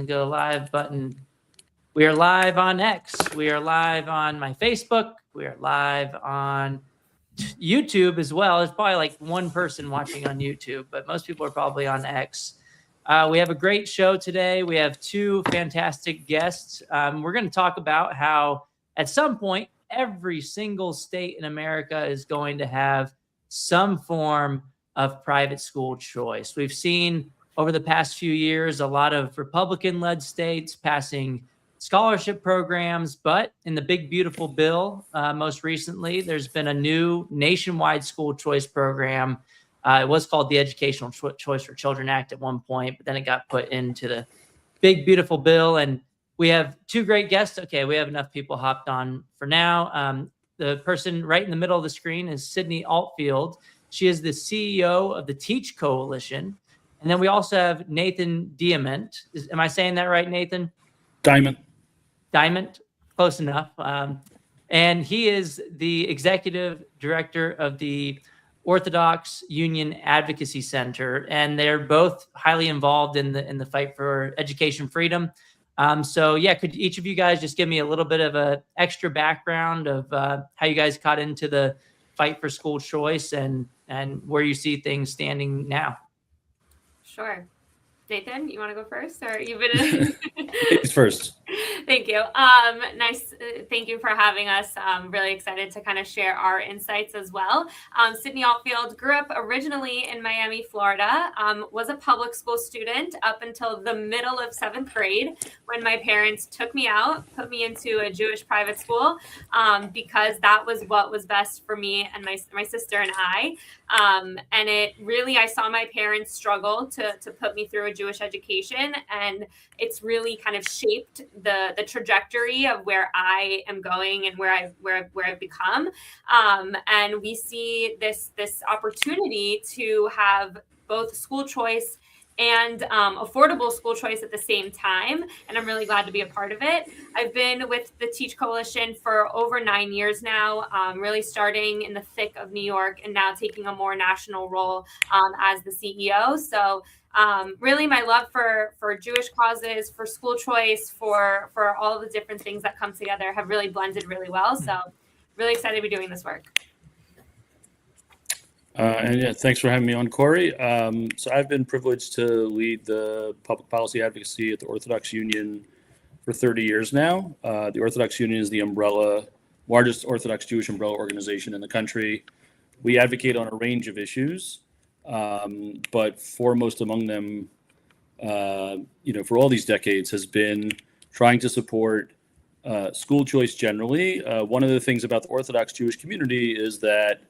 the go live button. We are live on X. We are live on my Facebook. We are live on YouTube as well. There's probably like one person watching on YouTube, but most people are probably on X. We have a great show today. We have two fantastic guests. We're going to talk about how at some point, every single state in America is going to have some form of private school choice. We've seen over the past few years a lot of Republican-led states passing scholarship programs, but in the big beautiful bill, most recently, there's been a new nationwide school choice program. It was called the Educational Choice for Children Act at one point, but then it got put into the big beautiful bill. And we have two great guests. Okay, we have enough people hopped on for now. The person right in the middle of the screen is Sydney Altfield. She is the CEO of the Teach Coalition. And then we also have Nathan Diamant. Am I saying that right, Nathan? Diamond, close enough. And he is the executive director of the Orthodox Union Advocacy Center, and they're both highly involved in the fight for education freedom. So yeah, could each of you guys just give me a little bit of a extra background of how you guys got into the fight for school choice and where you see things standing now? Sure. Nathan, you want to go first, or you've been Ladies first. Thank you. Nice. Thank you for having us. I'm really excited to kind of share our insights as well. Sydney Altfield grew up originally in Miami, Florida, was a public school student up until the middle of 7th grade when my parents took me out, put me into a Jewish private school because that was what was best for me and my sister and I. And it really, I saw my parents struggle to put me through a Jewish education, and it's really kind of shaped the trajectory of where I am going and where I've become. And we see this opportunity to have both school choice and affordable school choice at the same time. And I'm really glad to be a part of it. I've been with the Teach Coalition for over 9 years now, really starting in the thick of New York and now taking a more national role as the CEO. So really my love for Jewish causes, for school choice, for all of the different things that come together have really blended really well. So really excited to be doing this work. And yeah, thanks for having me on, Corey. So I've been privileged to lead the public policy advocacy at the Orthodox Union for 30 years now. The Orthodox Union is the largest Orthodox Jewish umbrella organization in the country. We advocate on a range of issues, but foremost among them, for all these decades has been trying to support school choice generally. One of the things about the Orthodox Jewish community is that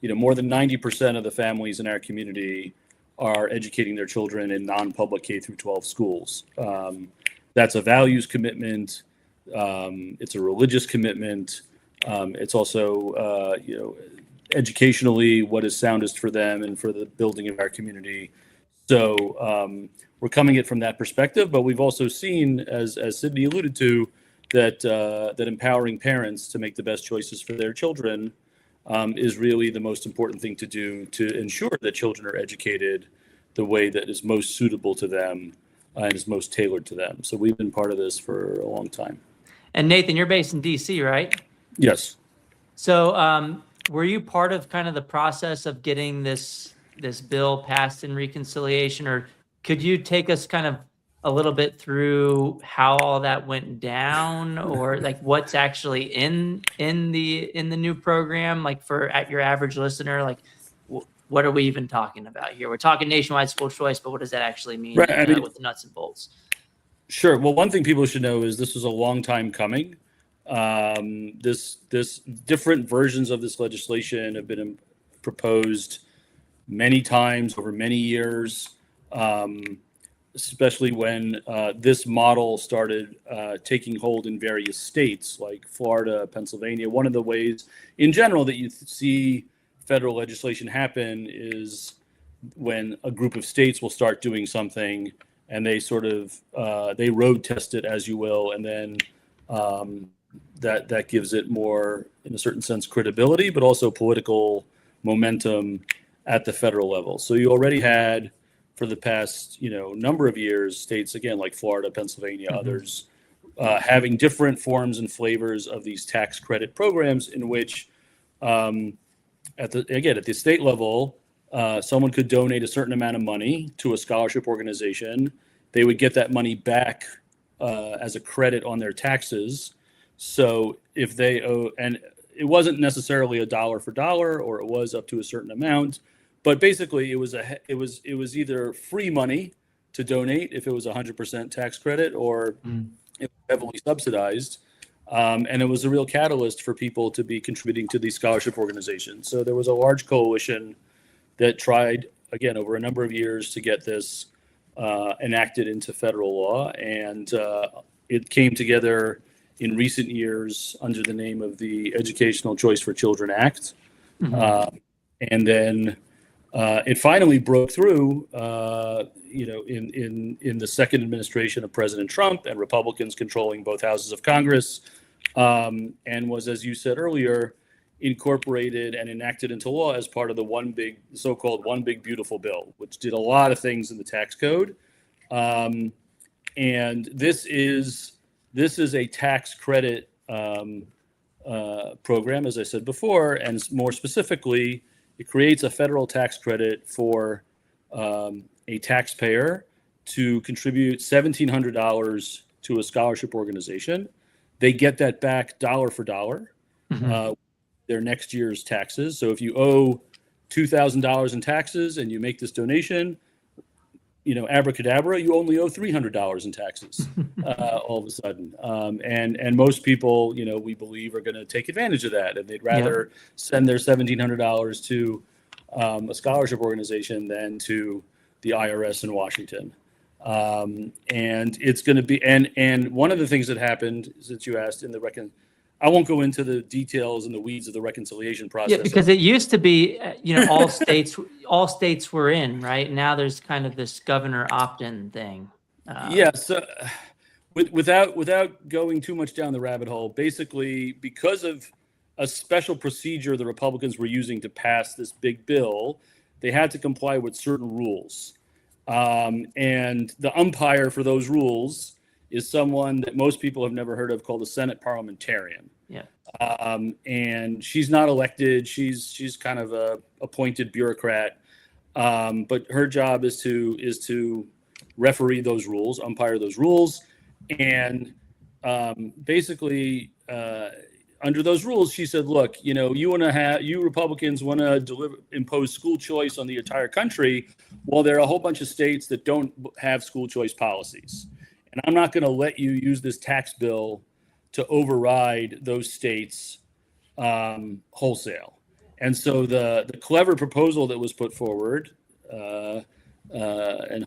more than 90% of the families in our community are educating their children in non-public K through 12 schools. That's a values commitment. It's a religious commitment. It's also, educationally what is soundest for them and for the building of our community. So we're coming at it from that perspective, but we've also seen, as Sydney alluded to, that empowering parents to make the best choices for their children is really the most important thing to do to ensure that children are educated the way that is most suitable to them and is most tailored to them. So we've been part of this for a long time. And Nathan, you're based in DC, right? Yes. So were you part of kind of the process of getting this bill passed in reconciliation, or could you take us kind of a little bit through how all that went down, or like what's actually in the new program, like for at your average listener, like what are we even talking about here? We're talking nationwide school choice, but what does that actually mean, right, with the nuts and bolts? Sure. Well, one thing people should know is this was a long time coming. This different versions of this legislation have been proposed many times over many years. Especially when this model started taking hold in various states like Florida, Pennsylvania. One of the ways in general that you see federal legislation happen is when a group of states will start doing something and they sort of, they road test it, as you will, and then that gives it more, in a certain sense, credibility, but also political momentum at the federal level. So you already had for the past, number of years, states, again, like Florida, Pennsylvania, others, having different forms and flavors of these tax credit programs in which, at the state level, someone could donate a certain amount of money to a scholarship organization. They would get that money back as a credit on their taxes. So if they owe, and it wasn't necessarily a dollar for dollar, or it was up to a certain amount, but basically it was either free money to donate if it was 100% tax credit, or it was heavily subsidized. And it was a real catalyst for people to be contributing to these scholarship organizations. So there was a large coalition that tried, again, over a number of years to get this enacted into federal law. And it came together in recent years under the name of the Educational Choice for Children Act. And then it finally broke through, in the second administration of President Trump, and Republicans controlling both houses of Congress, and was, as you said earlier, incorporated and enacted into law as part of the so-called One Big Beautiful Bill, which did a lot of things in the tax code. And this is a tax credit program, as I said before, and more specifically, it creates a federal tax credit for a taxpayer to contribute $1,700 to a scholarship organization. They get that back dollar for dollar, their next year's taxes. So if you owe $2,000 in taxes and you make this donation, abracadabra, you only owe $300 in taxes all of a sudden. And most people, we believe, are going to take advantage of that, and they'd rather send their $1,700 to a scholarship organization than to the IRS in Washington. And it's going to be, and one of the things that happened, since you asked, I won't go into the details and the weeds of the reconciliation process. Yeah, because it used to be, all states were in, right? Now there's kind of this governor opt-in thing. So without going too much down the rabbit hole, basically, because of a special procedure the Republicans were using to pass this big bill, they had to comply with certain rules. And the umpire for those rules is someone that most people have never heard of, called a Senate parliamentarian. Yeah. And she's not elected. She's kind of a appointed bureaucrat. But her job is to referee those rules, umpire those rules. And basically, under those rules, she said, look, you Republicans want to impose school choice on the entire country. Well, there are a whole bunch of states that don't have school choice policies. And I'm not going to let you use this tax bill to override those states wholesale. And so the clever proposal that was put forward, and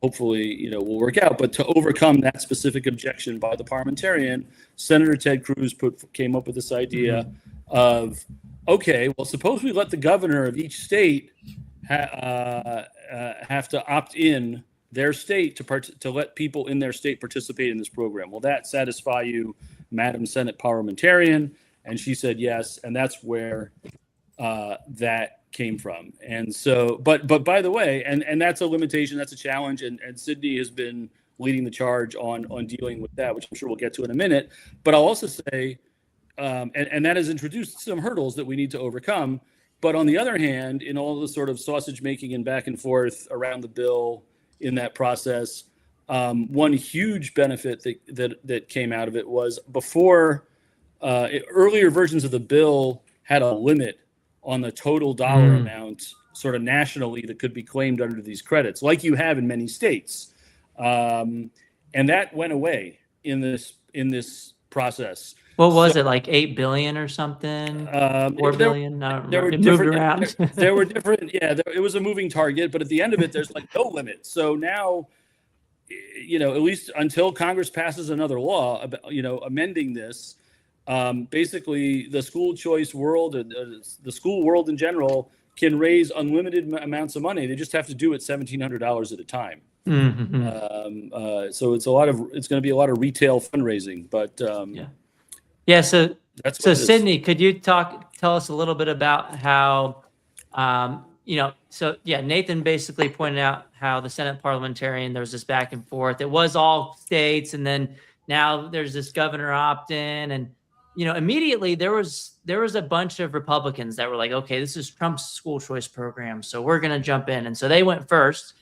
hopefully, will work out, but to overcome that specific objection by the parliamentarian, Senator Ted Cruz came up with this idea of, okay, well, suppose we let the governor of each state have to opt in their state to let people in their state participate in this program. Will that satisfy you, Madam Senate parliamentarian? And she said yes, and that's where that came from. And so, but by the way, and that's a limitation, that's a challenge, and Sydney has been leading the charge on dealing with that, which I'm sure we'll get to in a minute. But I'll also say, and that has introduced some hurdles that we need to overcome. But on the other hand, in all the sort of sausage making and back and forth around the bill in that process, one huge benefit that came out of it was before earlier versions of the bill had a limit on the total dollar amount sort of nationally that could be claimed under these credits, like you have in many states. And that went away in this process. What was it, like 8 billion or something? 4 billion? I don't remember. It moved around. There were different, it was a moving target, but at the end of it, there's like no limit. So now, at least until Congress passes another law, amending this, basically the school choice world, the school world in general, can raise unlimited amounts of money. They just have to do it $1,700 at a time. So it's going to be a lot of retail fundraising, but So Sydney, could you tell us a little bit about how so yeah, Nathan basically pointed out how the Senate parliamentarian, there was this back and forth. It was all states, and then now there's this governor opt-in, and immediately there was a bunch of Republicans that were like, okay, this is Trump's school choice program, so we're going to jump in, and so they went first,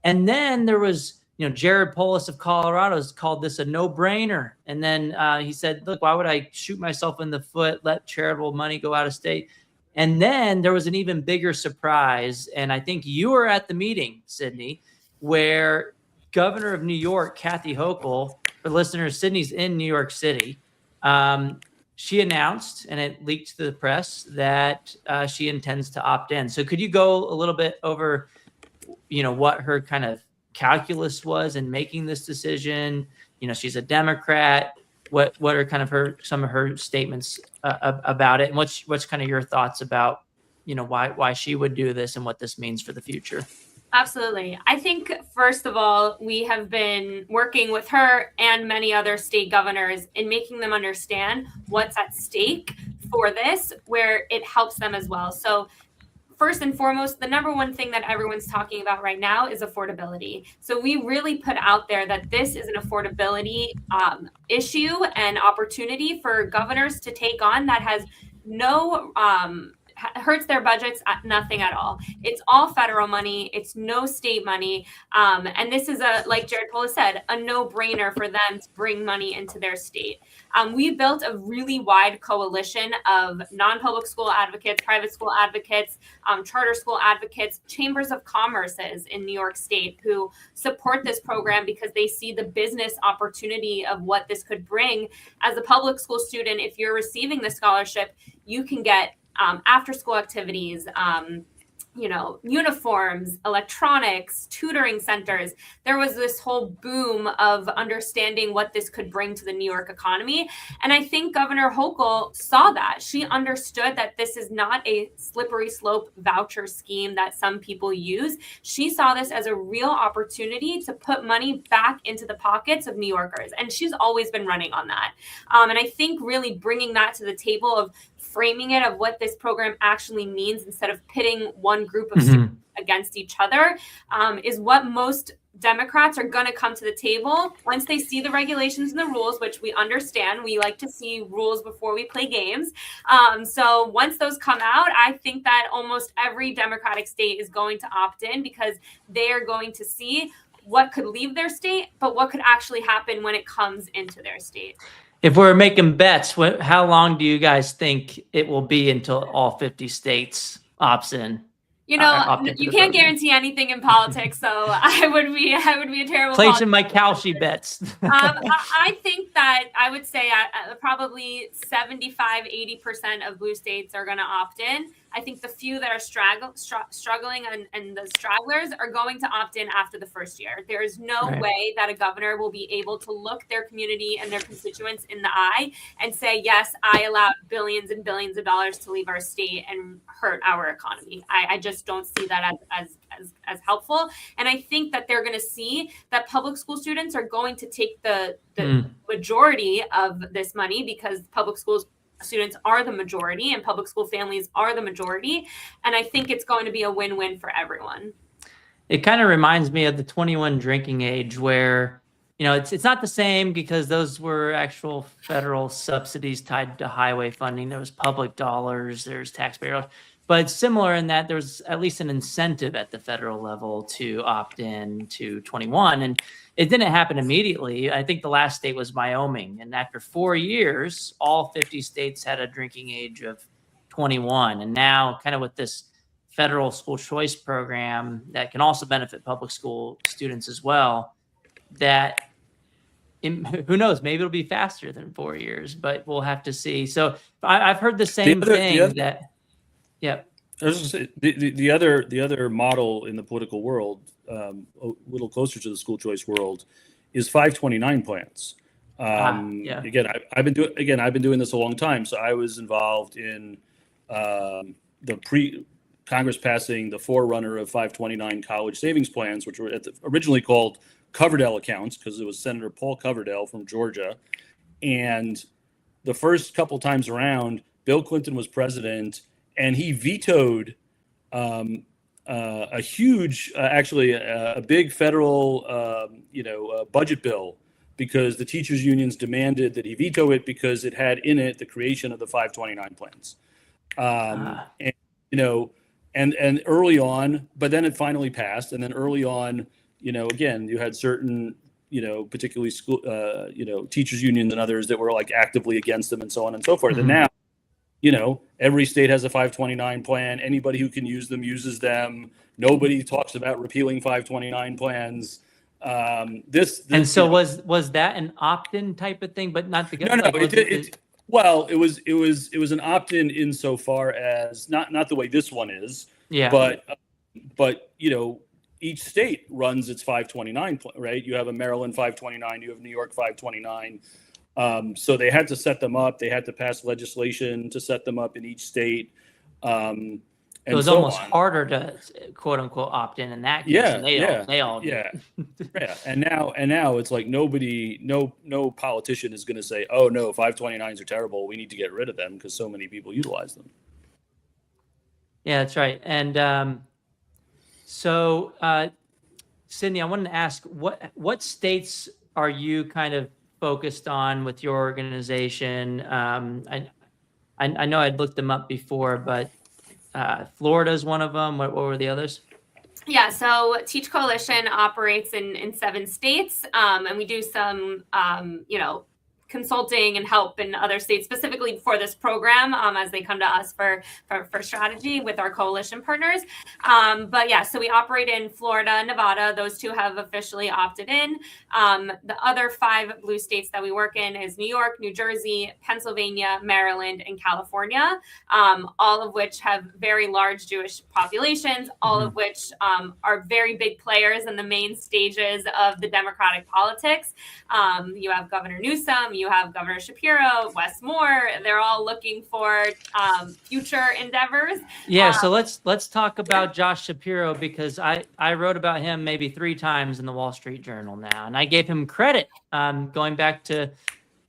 and then there was Jared Polis of Colorado has called this a no-brainer, and then he said, look, why would I shoot myself in the foot, let charitable money go out of state? And then there was an even bigger surprise, and I think you were at the meeting, Sydney, where Governor of New York, Kathy Hochul, for listeners, Sydney's in New York City. She announced, and it leaked to the press, that she intends to opt in. So could you go a little bit over, what her kind of calculus was in making this decision? She's a Democrat. What are kind of some of her statements about it, and what's kind of your thoughts about why she would do this and what this means for the future? Absolutely. I think, first of all, we have been working with her and many other state governors in making them understand what's at stake for this, where it helps them as well. So first and foremost, the number one thing that everyone's talking about right now is affordability. So we really put out there that this is an affordability issue and opportunity for governors to take on that has no hurts their budgets at nothing at all. It's all federal money. It's no state money. And this is like Jared Polis said, a no-brainer for them to bring money into their state. We built a really wide coalition of non-public school advocates, private school advocates, charter school advocates, chambers of commerces in New York State who support this program because they see the business opportunity of what this could bring. As a public school student, if you're receiving the scholarship, you can get after school activities, uniforms, electronics, tutoring centers. There was this whole boom of understanding what this could bring to the New York economy. And I think Governor Hochul saw that. She understood that this is not a slippery slope voucher scheme that some people use. She saw this as a real opportunity to put money back into the pockets of New Yorkers. And she's always been running on that. And I think really bringing that to the table of framing it of what this program actually means instead of pitting one group of students against each other is what most Democrats are going to come to the table once they see the regulations and the rules, which we understand. We like to see rules before we play games. So once those come out, I think that almost every Democratic state is going to opt in because they are going to see what could leave their state, but what could actually happen when it comes into their state. If we're making bets, how long do you guys think it will be until all 50 states opts in? You can't guarantee anything in politics, so I would be a terrible. Placing my Kalshi bets. I think that I would say probably 75-80% of blue states are going to opt in. I think the few that are struggling and the stragglers are going to opt in after the first year. There is no way that a governor will be able to look their community and their constituents in the eye and say, yes, I allowed billions and billions of dollars to leave our state and hurt our economy. I just don't see that as helpful. And I think that they're going to see that public school students are going to take the majority of this money because public schools students are the majority and public school families are the majority. And I think it's going to be a win-win for everyone. It kind of reminds me of the 21 drinking age where, it's not the same because those were actual federal subsidies tied to highway funding. There was public dollars, there's taxpayer dollars. But it's similar in that there's at least an incentive at the federal level to opt in to 21. And it didn't happen immediately. I think the last state was Wyoming. And after 4 years, all 50 states had a drinking age of 21. And now kind of with this federal school choice program that can also benefit public school students as well, that who knows, maybe it'll be faster than 4 years, but we'll have to see. So I've heard the same thing that. Yeah. I was going to say the other model in the political world, a little closer to the school choice world, is 529 plans. Again, I've been doing this a long time. So I was involved in the Congress passing the forerunner of 529 college savings plans, which were originally called Coverdell accounts because it was Senator Paul Coverdell from Georgia. And the first couple times around, Bill Clinton was president. And he vetoed a huge, actually, a big federal, budget bill because the teachers unions demanded that he veto it because it had in it the creation of the 529 plans. And and early on, but then it finally passed, and then early on, again, you had certain, particularly school, teachers unions and others that were like actively against them and so on and so forth. Mm-hmm. And now, every state has a 529 plan. Anybody who can use them uses them. Nobody talks about repealing 529 plans. This And so was that an opt-in type of thing, but not the no. Well, it was an opt-in insofar as not the way this one is. Yeah. But each state runs its 529, right? You have a Maryland 529, you have New York 529. So they had to set them up. They had to pass legislation to set them up in each state. It was almost harder to quote unquote opt in that case. Yeah, and they all did. Yeah. And now it's like no politician is going to say, oh no, 529s are terrible. We need to get rid of them because so many people utilize them. Yeah, that's right. And so Sydney, I wanted to ask what states are you kind of focused on with your organization? I know I'd looked them up before, but Florida is one of them. What were the others? Yeah, so Teach Coalition operates in 7 states, and we do some, consulting and help in other states specifically for this program as they come to us for strategy with our coalition partners. But yeah, so we operate in Florida and Nevada. Those 2 have officially opted in. The other 5 blue states that we work in is New York, New Jersey, Pennsylvania, Maryland, and California, all of which have very large Jewish populations, all of which are very big players in the main stages of the democratic politics. You have Governor Newsom, you have Governor Shapiro, Wes Moore. They're all looking for future endeavors. Yeah, so let's talk about Josh Shapiro, because I wrote about him maybe 3 times in the Wall Street Journal now, and I gave him credit going back to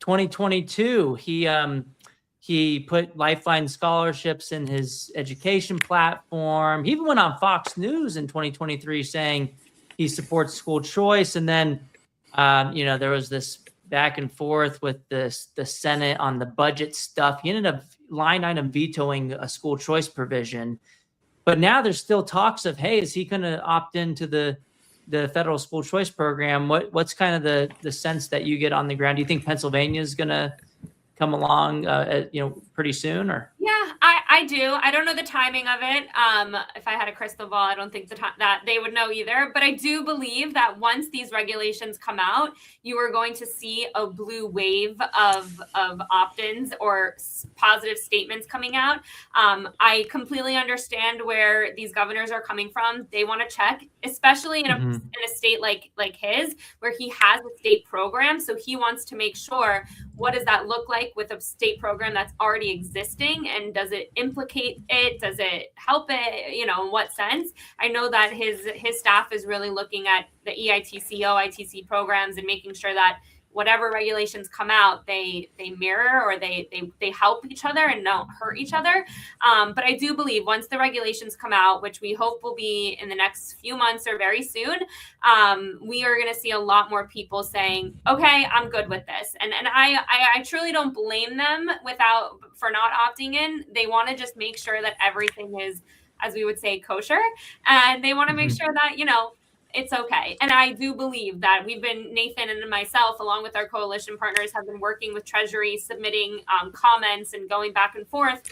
2022. He put Lifeline scholarships in his education platform. He even went on Fox News in 2023 saying he supports school choice, and then there was this back and forth with the Senate on the budget stuff. He ended up line item vetoing a school choice provision. But now there's still talks of, hey, is he going to opt into the federal school choice program? What's kind of the sense that you get on the ground? Do you think Pennsylvania is going to come along, pretty soon, or? Yeah, I do. I don't know the timing of it. If I had a crystal ball, I don't think that they would know either. But I do believe that once these regulations come out, you are going to see a blue wave of opt-ins or positive statements coming out. I completely understand where these governors are coming from. They want to check, especially in a state like his, where he has a state program. So he wants to make sure, what does that look like with a state program that's already existing, and does it implicate it? Does it help it? In what sense? I know that his staff is really looking at the EITC, OITC programs and making sure that whatever regulations come out, they mirror or they help each other and don't hurt each other. But I do believe once the regulations come out, which we hope will be in the next few months or very soon, we are going to see a lot more people saying, okay, I'm good with this. And I truly don't blame them for not opting in. They want to just make sure that everything is, as we would say, kosher. And they want to make sure that, it's okay. And I do believe that Nathan and myself, along with our coalition partners, have been working with Treasury, submitting comments and going back and forth,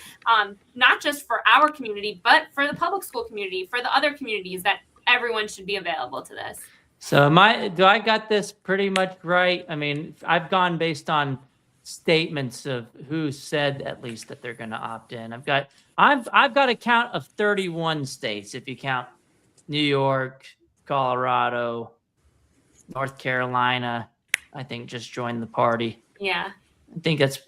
not just for our community, but for the public school community, for the other communities, that everyone should be available to this. So do I got this pretty much right? I mean, I've gone based on statements of who said at least that they're going to opt in. I've got a count of 31 states, if you count New York, Colorado, North Carolina, I think just joined the party. Yeah. I think that's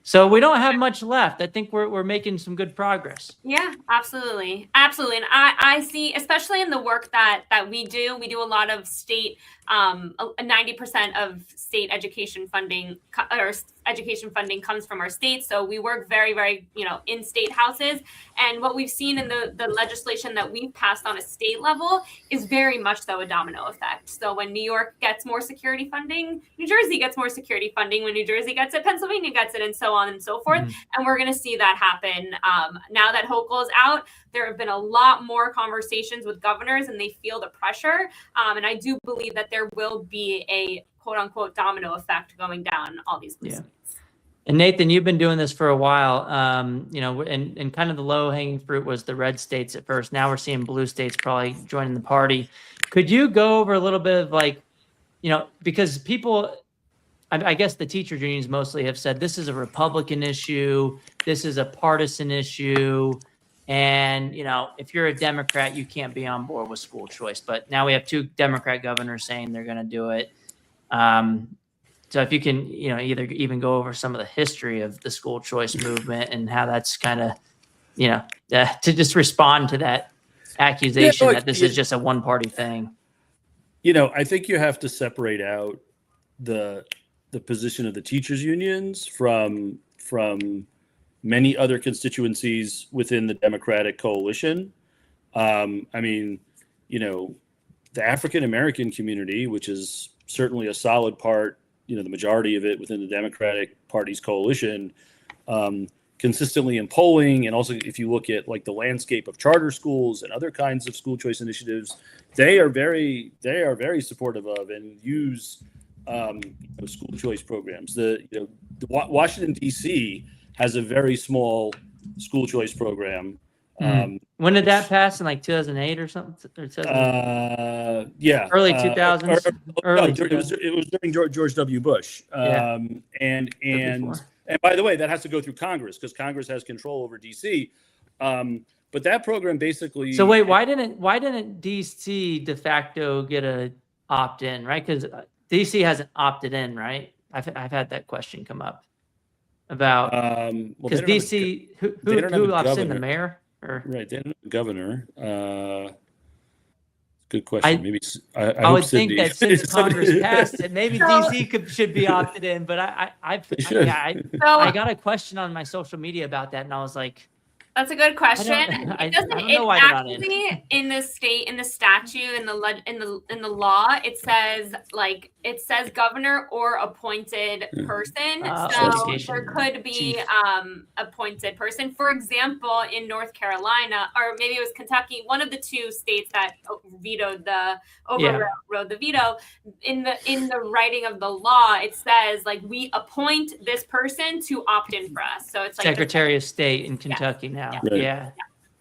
So we don't have much left. I think we're making some good progress. Yeah, absolutely. Absolutely. And I see, especially in the work that we do a lot of state, 90% of state education funding or education funding comes from our state. So we work very, very, in state houses. And what we've seen in the legislation that we've passed on a state level is very much so a domino effect. So when New York gets more security funding, New Jersey gets more security funding. When New Jersey gets it, Pennsylvania gets it, and so on and so forth. And we're going to see that happen. Now that Hochul is out, there have been a lot more conversations with governors, and they feel the pressure. And I do believe that there will be a quote unquote domino effect going down all these places. Yeah. And Nathan, you've been doing this for a while, and kind of the low hanging fruit was the red states at first. Now we're seeing blue states probably joining the party. Could you go over a little bit of like, because people, I guess the teachers unions mostly have said this is a Republican issue, this is a partisan issue, and if you're a Democrat, you can't be on board with school choice. But now we have 2 Democrat governors saying they're going to do it. So if you can, either even go over some of the history of the school choice movement and how that's kind of, to just respond to that accusation that this is just a one-party thing. I think you have to separate out the position of the teachers unions from many other constituencies within the Democratic coalition. I mean, the African American community, which is certainly a solid part, the majority of it within the Democratic Party's coalition, consistently in polling, and also if you look at like the landscape of charter schools and other kinds of school choice initiatives, they are very supportive of and use school choice programs. The Washington D.C. has a very small school choice program. When did that pass? In like 2008 or something? Yeah, early 2000s. It was during George W. Bush. And by the way, that has to go through Congress because Congress has control over D.C. But that program basically. So wait, why didn't D.C. de facto get a opt in? Right, because D.C. hasn't opted in, right? I've had that question come up about because D.C. who opts in, the mayor? Right, they don't have a governor. Good question. Maybe I would think that since Congress passed it, maybe DC should be opted in. But I got a question on my social media about that, and I was like, that's a good question. I don't know why they're not in. In the state, in the statute, in the law, it says governor or appointed person. So there could be appointed person. For example, in North Carolina, or maybe it was Kentucky, one of the 2 states that overrode the veto. In the writing of the law, it says like we appoint this person to opt in for us. So it's like Secretary of State in Kentucky now. Right. Yeah.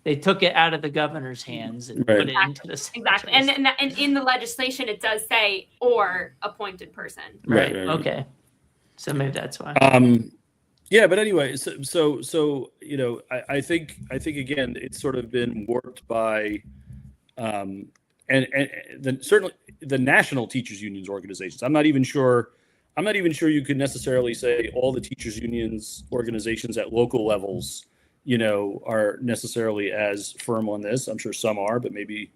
They took it out of the governor's hands and put it into the exactly. And in the legislation, it does say or appointed person. Right. Okay. So maybe that's why. Yeah, but anyway, so I think again, it's sort of been warped by, and certainly the national teachers unions organizations. I'm not even sure you could necessarily say all the teachers unions organizations at local levels are necessarily as firm on this. I'm sure some are, but maybe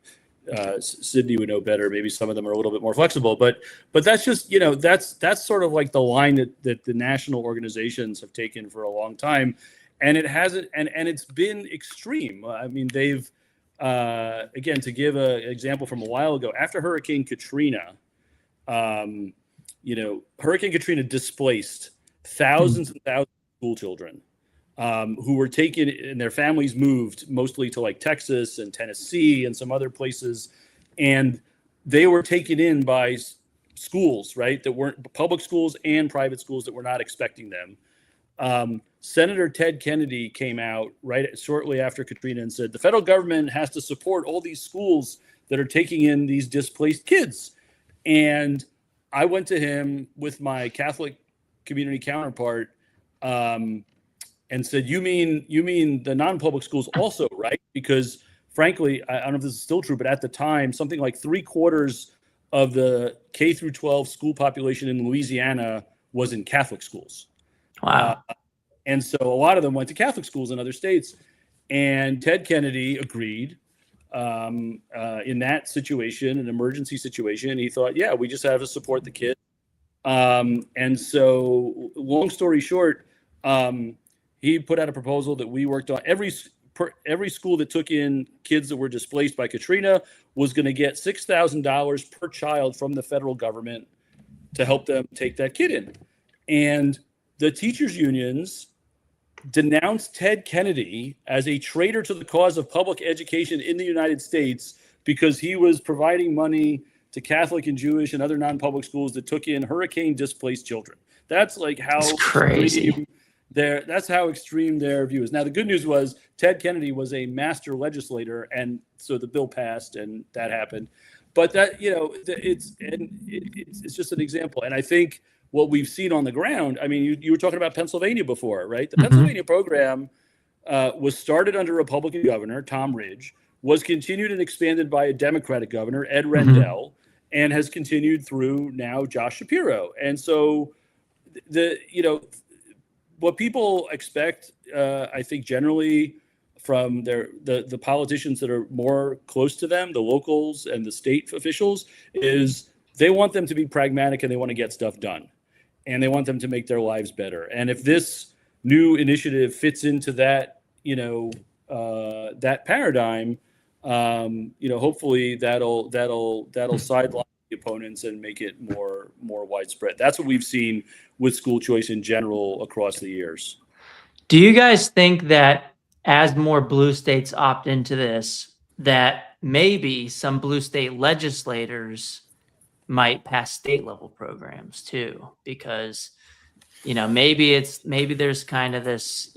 Sydney would know better. Maybe some of them are a little bit more flexible, but that's just, that's sort of like the line that the national organizations have taken for a long time. And it hasn't, and it's been extreme. I mean, they've, again, to give an example from a while ago, after Hurricane Katrina, Hurricane Katrina displaced thousands and thousands of school children. Who were taken and their families moved mostly to like Texas and Tennessee and some other places. And they were taken in by schools, right, that weren't public schools and private schools that were not expecting them. Senator Ted Kennedy came out shortly after Katrina and said, the federal government has to support all these schools that are taking in these displaced kids. And I went to him with my Catholic community counterpart, and said, you mean the non-public schools also, right? Because frankly, I don't know if this is still true, but at the time, something like 3/4 of the K through 12 school population in Louisiana was in Catholic schools. Wow. And so a lot of them went to Catholic schools in other states. And Ted Kennedy agreed in that situation, an emergency situation. He thought, yeah, we just have to support the kid. And so long story short, he put out a proposal that we worked on. Every school that took in kids that were displaced by Katrina was going to get $6,000 per child from the federal government to help them take that kid in. And the teachers unions denounced Ted Kennedy as a traitor to the cause of public education in the United States because he was providing money to Catholic and Jewish and other non-public schools that took in hurricane displaced children. That's like how crazy. That's how extreme their view is. Now, the good news was Ted Kennedy was a master legislator, and so the bill passed, and that happened. But that, it's just an example. And I think what we've seen on the ground, I mean, you were talking about Pennsylvania before, right? The Pennsylvania program was started under a Republican governor, Tom Ridge, was continued and expanded by a Democratic governor, Ed Rendell, and has continued through now Josh Shapiro. And so what people expect, I think generally from the politicians that are more close to them, the locals and the state officials, is they want them to be pragmatic and they want to get stuff done. And they want them to make their lives better. And if this new initiative fits into that, that paradigm, hopefully that'll sideline the opponents and make it more widespread. That's what we've seen with school choice in general across the years. Do you guys think that as more blue states opt into this, that maybe some blue state legislators might pass state level programs too? Because, maybe there's kind of this,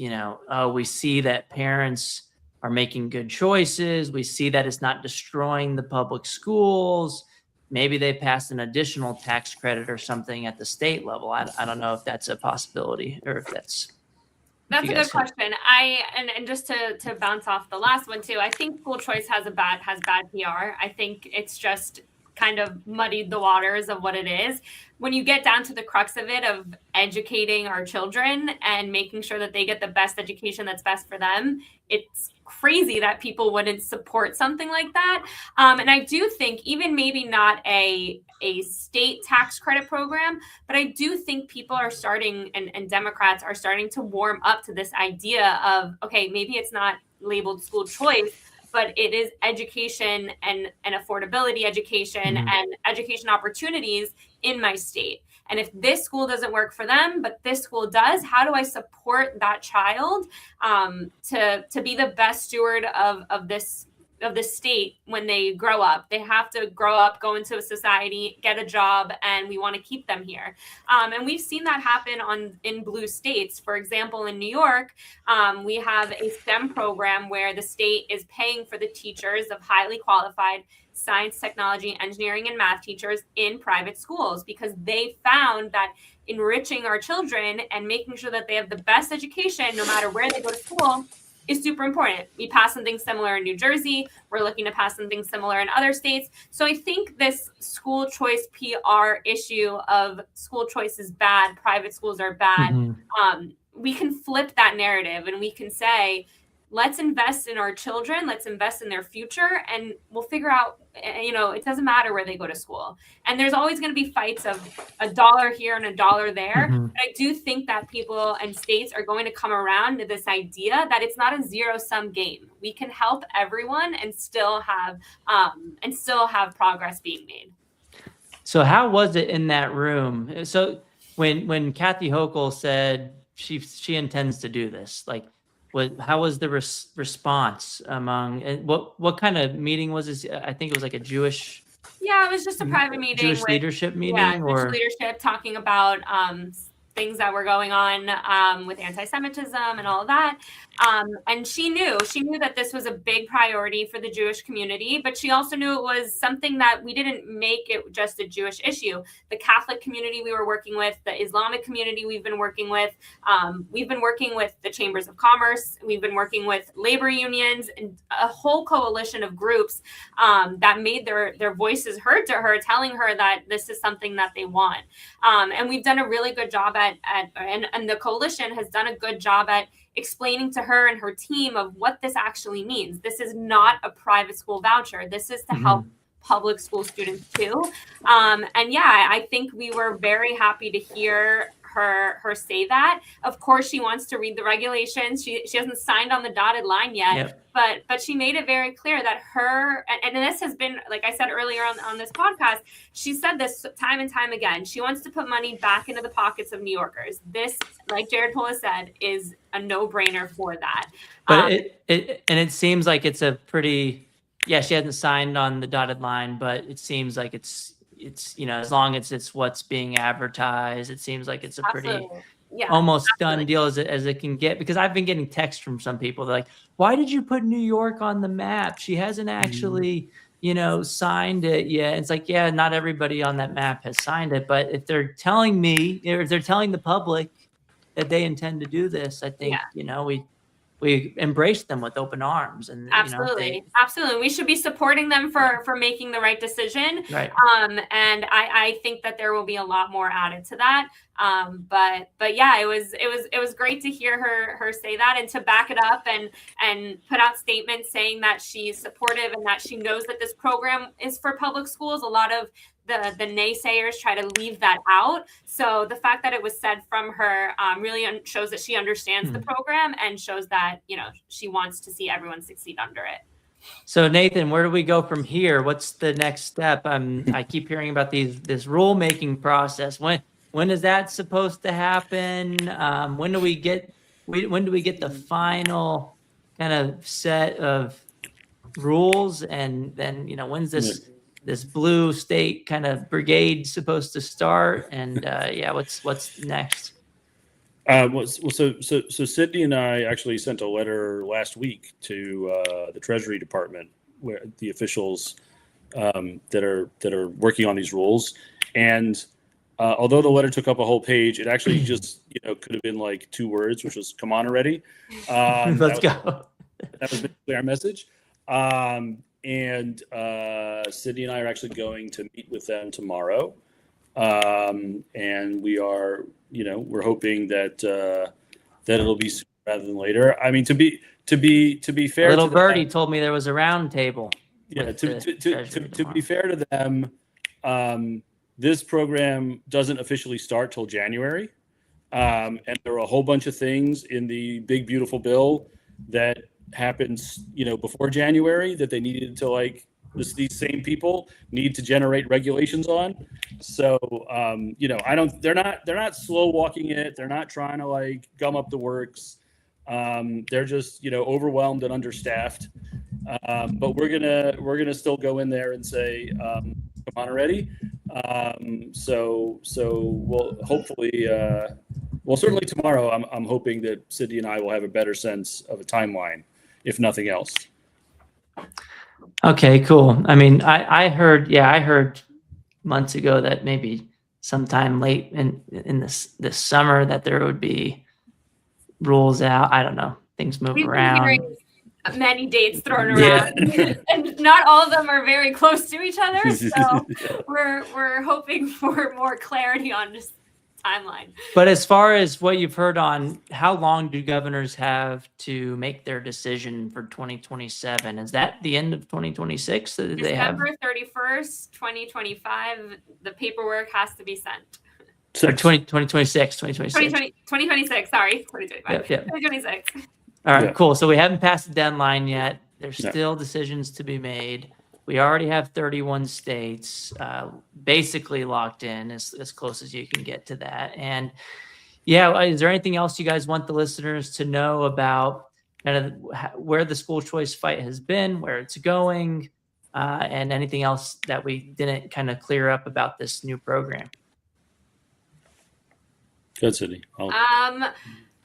we see that parents are making good choices. We see that it's not destroying the public schools. Maybe they pass an additional tax credit or something at the state level. I don't know if that's a possibility or if that's a good question. And just to bounce off the last one too, I think school choice has bad PR. I think it's just kind of muddied the waters of what it is. When you get down to the crux of it, of educating our children and making sure that they get the best education that's best for them, it's crazy that people wouldn't support something like that. And I do think even maybe not a state tax credit program, but I do think people are starting, and Democrats are starting to warm up to this idea of, okay, maybe it's not labeled school choice, but it is education and affordability education and education opportunities in my state. And if this school doesn't work for them, but this school does, how do I support that child to be the best steward of this state when they grow up? They have to grow up, go into a society, get a job, and we want to keep them here. And we've seen that happen in blue states. For example, in New York, we have a STEM program where the state is paying for the teachers of highly qualified science, technology, engineering, and math teachers in private schools, because they found that enriching our children and making sure that they have the best education no matter where they go to school is super important. We passed something similar in New Jersey. We're looking to pass something similar in other states. So I think this school choice PR issue of school choice is bad, private schools are bad. We can flip that narrative and we can say, let's invest in our children, let's invest in their future, and we'll figure out, it doesn't matter where they go to school. And there's always going to be fights of $1 here and $1 there. But I do think that people and states are going to come around to this idea that it's not a zero-sum game. We can help everyone and still have progress being made. So how was it in that room? So when Kathy Hochul said she intends to do this, how was the response among, and what kind of meeting was this? I think it was like a Jewish. Yeah, it was just a private meeting. Jewish leadership meeting? Yeah, Jewish leadership talking about things that were going on with anti-Semitism and all of that. And she knew that this was a big priority for the Jewish community, but she also knew it was something that we didn't make it just a Jewish issue. The Catholic community we were working with, the Islamic community we've been working with the Chambers of Commerce, we've been working with labor unions, and a whole coalition of groups that made their voices heard to her, telling her that this is something that they want. And we've done a really good job and the coalition has done a good job at explaining to her and her team of what this actually means. This is not a private school voucher. This is to help public school students too. And yeah, I think we were very happy to hear her say that. Of course, she wants to read the regulations. She hasn't signed on the dotted line yet, but she made it very clear that and this has been, like I said earlier on this podcast, she said this time and time again. She wants to put money back into the pockets of New Yorkers. This, like Jared Polis said, is a no-brainer for that. But it seems like it's a pretty, she hasn't signed on the dotted line, but it seems like it's as long as it's what's being advertised, it seems like it's a pretty almost done deal as it can get, because I've been getting texts from some people. They're like, why did you put New York on the map? She hasn't actually, signed it yet. It's like, not everybody on that map has signed it, but if they're telling me, or if they're telling the public that they intend to do this, I think, we embrace them with open arms. And absolutely. We should be supporting them for making the right decision. Right. And I think that there will be a lot more added to that. But yeah, it was great to hear her say that, and to back it up and put out statements saying that she's supportive and that she knows that this program is for public schools. A lot of the naysayers try to leave that out. So the fact that it was said from her really shows that she understands the program, and shows that, she wants to see everyone succeed under it. So Nathan, where do we go from here? What's the next step? I keep hearing about this rulemaking process. When is that supposed to happen? When do we get the final kind of set of rules? And then, when's this blue state kind of brigade supposed to start? And what's next? So Sydney and I actually sent a letter last week to the Treasury Department, where the officials that are working on these rules. And although the letter took up a whole page, it actually just could have been like 2 words, which was "come on already." Let's go. That was basically our message. And Sydney and I are actually going to meet with them tomorrow. And we are, we're hoping that it'll be sooner rather than later. I mean, to be fair, Little birdie told me there was a round table. Yeah, to be fair to them, this program doesn't officially start till January, and there are a whole bunch of things in the big beautiful bill that happens, before January that they needed to these same people need to generate regulations on. So, they're not slow walking it. They're not trying to gum up the works. They're just, overwhelmed and understaffed. But we're gonna still go in there and say, come on already. So we'll hopefully, certainly tomorrow, I'm hoping that Sydney and I will have a better sense of a timeline, if nothing else. Okay, cool. I mean, I heard months ago that maybe sometime late in this summer that there would be rules out. I don't know. Things move around. Hearing many dates thrown around, and not all of them are very close to each other. So we're hoping for more clarity on just timeline. But as far as what you've heard on how long do governors have to make their decision for 2027? Is that the end of 2026? December 31st, 2025, the paperwork has to be sent. 2026. 2026, sorry. 2025. Yeah. 2026. All right, cool. So we haven't passed the deadline yet. There's still decisions to be made. We already have 31 states basically locked in, as close as you can get to that. And is there anything else you guys want the listeners to know about kind of where the school choice fight has been, where it's going, and anything else that we didn't kind of clear up about this new program? Good, Sydney.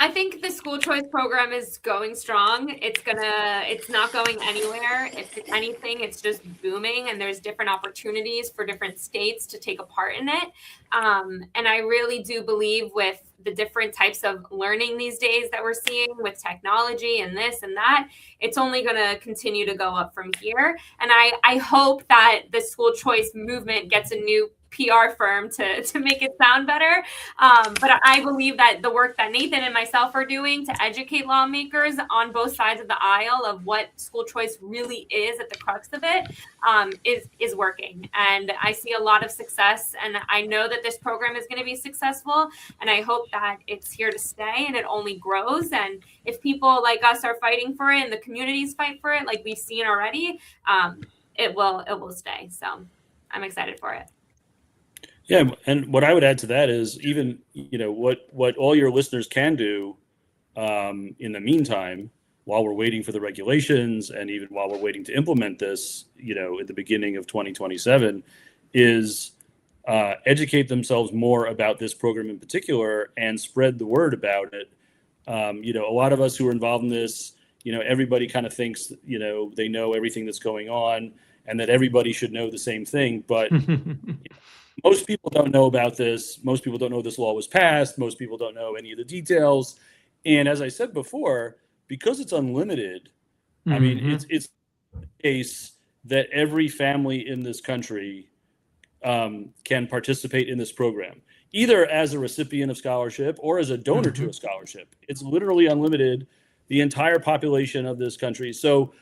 I think the school choice program is going strong. It's not going anywhere. If anything, it's just booming, and there's different opportunities for different states to take a part in it. And I really do believe with the different types of learning these days that we're seeing with technology and this and that, it's only going to continue to go up from here. And I hope that the school choice movement gets a new PR firm to make it sound better. But I believe that the work that Nathan and myself are doing to educate lawmakers on both sides of the aisle of what school choice really is at the crux of it is working. And I see a lot of success. And I know that this program is going to be successful. And I hope that it's here to stay and it only grows. And if people like us are fighting for it and the communities fight for it, like we've seen already, it will stay. So I'm excited for it. Yeah, and what I would add to that is even, what all your listeners can do in the meantime, while we're waiting for the regulations and even while we're waiting to implement this, at the beginning of 2027, is educate themselves more about this program in particular and spread the word about it. A lot of us who are involved in this, everybody kind of thinks, they know everything that's going on and that everybody should know the same thing, but most people don't know about this. Most people don't know this law was passed. Most people don't know any of the details. And as I said before, because it's unlimited, I mean, it's a case that every family in this country can participate in this program, either as a recipient of scholarship or as a donor to a scholarship. It's literally unlimited, the entire population of this country. So,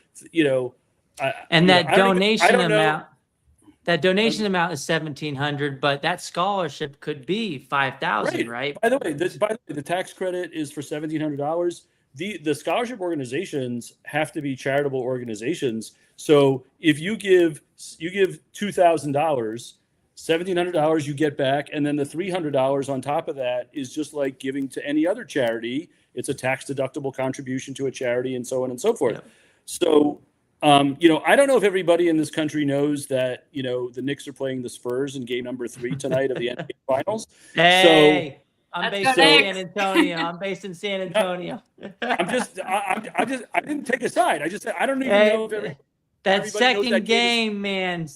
that donation amount is $1,700, but that scholarship could be $5,000, right? By the way, the tax credit is for $1,700. The scholarship organizations have to be charitable organizations. So if you give $2,000, $1,700 you get back, and then the $300 on top of that is just like giving to any other charity. It's a tax deductible contribution to a charity, and so on and so forth. Yeah. So. I don't know if everybody in this country knows that, the Knicks are playing the Spurs in game number 3 tonight of the NBA Finals. Hey, so, I'm based in San Antonio. I'm based in San Antonio. I didn't take a side. I just said, I don't even know if that everybody second knows that game, man.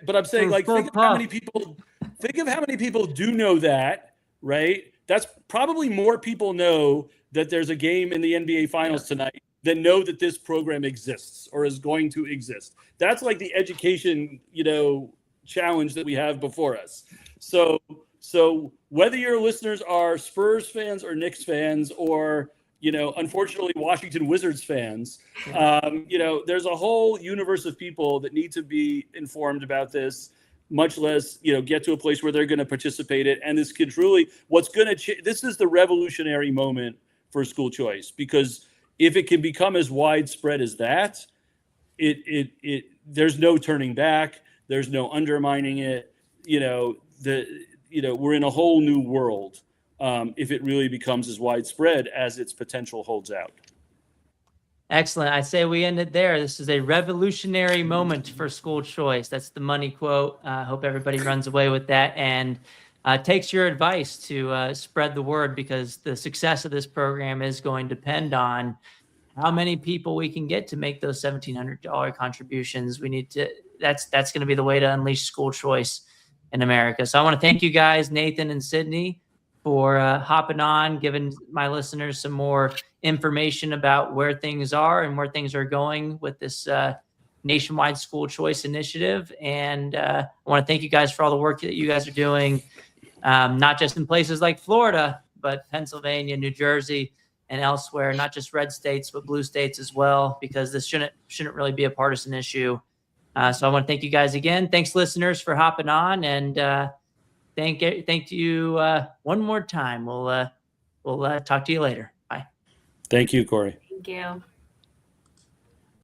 But I'm saying, like, think of how many people do know that, right? That's probably more people know that there's a game in the NBA Finals tonight than know that this program exists or is going to exist. That's like the education, challenge that we have before us. So whether your listeners are Spurs fans or Knicks fans or, unfortunately Washington Wizards fans, there's a whole universe of people that need to be informed about this, much less, get to a place where they're going to participate in it. And this could truly, this is the revolutionary moment for school choice, because if it can become as widespread as that, there's no turning back. There's no undermining it. We're in a whole new world if it really becomes as widespread as its potential holds out. Excellent. I say we end it there. This is a revolutionary moment for school choice. That's the money quote. I hope everybody runs away with that and takes your advice to spread the word, because the success of this program is going to depend on how many people we can get to make those $1,700 contributions. That's going to be the way to unleash school choice in America. So I want to thank you guys, Nathan and Sydney, for hopping on, giving my listeners some more information about where things are and where things are going with this nationwide school choice initiative. And I want to thank you guys for all the work that you guys are doing, not just in places like Florida, but Pennsylvania, New Jersey, and elsewhere, not just red states, but blue states as well, because this shouldn't really be a partisan issue. So I want to thank you guys again. Thanks, listeners, for hopping on, and thank you one more time. We'll talk to you later. Bye. Thank you, Corey. Thank you.